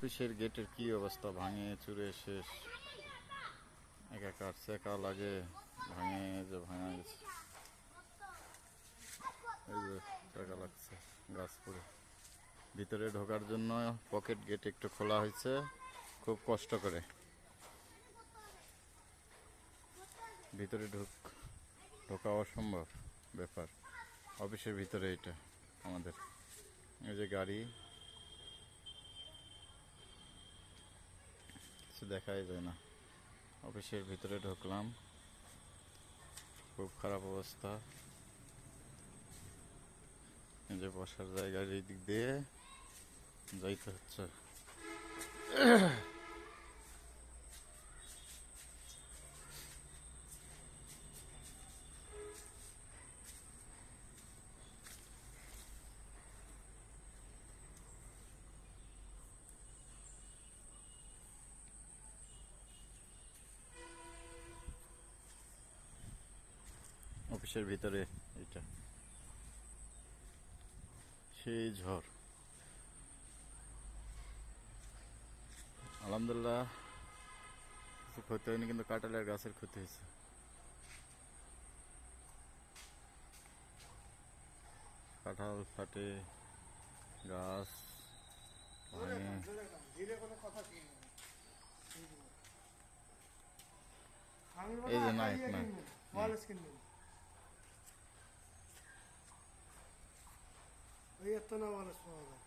অফিসের গেটের কি অবস্থা, ভাঙে চুরে শেষ একাকার, চেকা লাগে, ভাঙে যে ভাঙা গেছে, এই যে চেকা লাগছে গাছ পড়ে। ভিতরে ঢোকার জন্য পকেট গেট একটু খোলা হয়েছে, খুব কষ্ট করে ভিতরে ঢোকা অসম্ভব ব্যাপার। অফিসের ভিতরে এটা আমাদের, এই যে গাড়ি, কিছু দেখাই যায় না। অফিসের ভিতরে ঢুকলাম, খুব খারাপ অবস্থা। এই যে বসার জায়গার এই দিক দিয়ে যাইতে হচ্ছে। অফিসের ভিতরে এটা সেই ঝড়। আলহামদুলিল্লাহ কিছু ক্ষতি হয়নি, কিন্তু কাঁঠালের গাছের ক্ষতি হয়েছে। কাঁঠাল ফাটে, গাছ এই যে নায়ক না ওই এত না মানুষ পাওয়া যায়।